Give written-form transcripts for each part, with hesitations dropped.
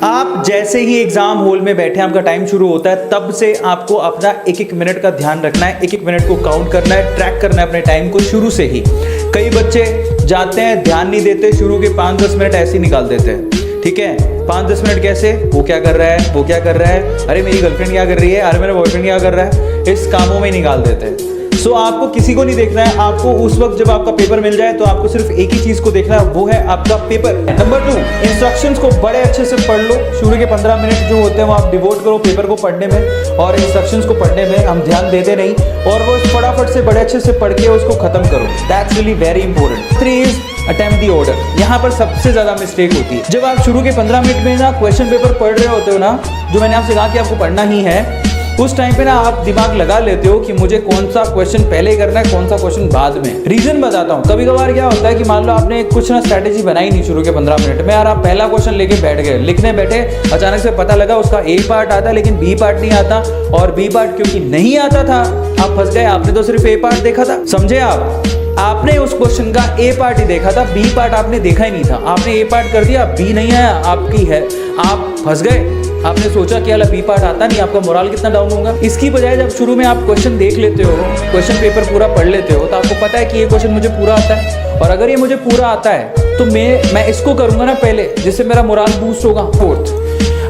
आप जैसे ही exam hall में बैठे आपका टाइम शुरू होता है तब से आपको अपना एक एक मिनट का ध्यान रखना है, एक एक मिनट को काउंट करना है, ट्रैक करना है अपने टाइम को शुरू से ही। कई बच्चे जाते हैं, ध्यान नहीं देते, शुरू के 5-10 मिनट ऐसे ही निकाल देते हैं। ठीक है, 5-10 मिनट कैसे, वो क्या कर रहा है, वो क्या कर रहा है, अरे मेरी गर्लफ्रेंड क्या कर रही है, अरे मेरा बॉयफ्रेंड क्या कर रहा है, इस कामों में निकाल देते हैं। सो आपको किसी को नहीं देखना है, आपको उस वक्त जब आपका पेपर मिल जाए तो आपको सिर्फ एक ही चीज को देखना है, वो है आपका पेपर। नंबर 2, इंस्ट्रक्शंस को बड़े अच्छे से पढ़ लो। शुरू के 15 मिनट जो होते हैं वो आप डिवोट करो पेपर को पढ़ने में, और इंस्ट्रक्शंस को पढ़ने में हम ध्यान देते नहीं, और वो फटाफट से बड़े अच्छे से पढ़ के उसको खत्म करो। That's really very important. 3 is attempt the order. यहाँ पर सबसे ज्यादा मिस्टेक होती है। जब आप शुरू के 15 मिनट में ना क्वेश्चन पेपर पढ़ रहे होते हो ना, जो मैंने आपसे कहा कि आपको पढ़ना ही है, उस टाइम पे ना आप दिमाग लगा लेते हो कि मुझे कौन सा क्वेश्चन पहले करना है, कौन सा क्वेश्चन बाद में। रीजन बताता हूँ। कभी कभार क्या होता है कि मान लो आपने कुछ ना स्ट्रैटेजी बनाई नहीं शुरू के 15 मिनट में, यार आप पहला क्वेश्चन लेके बैठ गए, लिखने बैठे, अचानक से पता लगा उसका ए पार्ट आता है लेकिन बी पार्ट नहीं आता, और बी पार्ट क्योंकि नहीं आता था आप फंस गए। आपने तो सिर्फ ए पार्ट देखा था, समझे आपने उस क्वेश्चन का ए पार्ट ही देखा था, बी पार्ट आपने देखा ही नहीं था। आपने ए पार्ट कर दिया, बी नहीं आया, आपकी है, आप फंस गए। आपने सोचा कि अला बी पार्ट आता नहीं, आपका मोरल कितना डाउन होगा। इसकी बजाय जब शुरू में आप क्वेश्चन देख लेते हो, क्वेश्चन पेपर पूरा पढ़ लेते हो, तो आपको पता है कि ये क्वेश्चन मुझे पूरा आता है, और अगर ये मुझे पूरा आता है तो मैं इसको करूंगा ना पहले, जिससे मेरा मोरल बूस्ट होगा। 4th,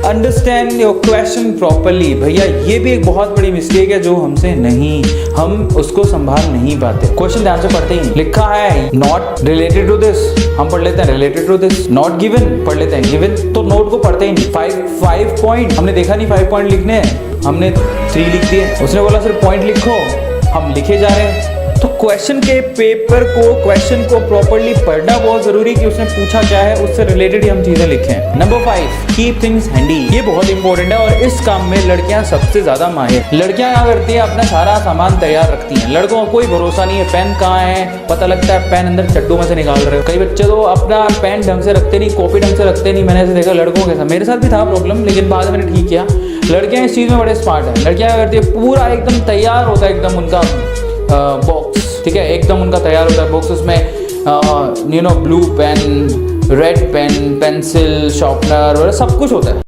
understand your question properly. भैया ये भी एक बहुत बड़ी मिस्टेक है जो हमसे नहीं, हम उसको संभाल नहीं पाते। क्वेश्चन ध्यान से पढ़ते ही नहीं। लिखा है नॉट रिलेटेड टू दिस, हम पढ़ लेते हैं related to this. Not given, पढ़ लेते हैं गिवन, तो नोट को पढ़ते ही नहीं। 5 पॉइंट, हमने देखा नहीं 5 पॉइंट लिखने हैं, हमने 3 लिख दिए। उसने बोला सिर्फ पॉइंट लिखो, हम लिखे जा रहे हैं। तो क्वेश्चन के पेपर को, क्वेश्चन को प्रॉपर्ली पढ़ना बहुत जरूरी कि उसने पूछा क्या है, उससे रिलेटेड ही हम चीजें लिखें। Number 5, keep things handy. ये बहुत इंपॉर्टेंट है और इस काम में लड़कियां सबसे ज्यादा माहिर। लड़कियां क्या करती है, अपना सारा सामान तैयार रखती हैं। लड़कों को कोई भरोसा नहीं है, पेन कहाँ है पता लगता है पेन अंदर चड्डों में से निकाल रहे हो। कई बच्चे तो अपना पेन ढंग से रखते नहीं, कॉपी ढंग से रखते नहीं। मैंने ऐसे देखा लड़कों के साथ, मेरे साथ भी था प्रॉब्लम, लेकिन बाद में मैंने ठीक किया। लड़कियां इस चीज में बड़े स्मार्ट है। लड़कियां क्या करती है, पूरा एकदम तैयार होता है, एकदम उनका बॉक्स, ठीक है, एकदम उनका तैयार होता है बॉक्स। उसमें blue pen, red pen, pencil, sharpener वगैरह सब कुछ होता है।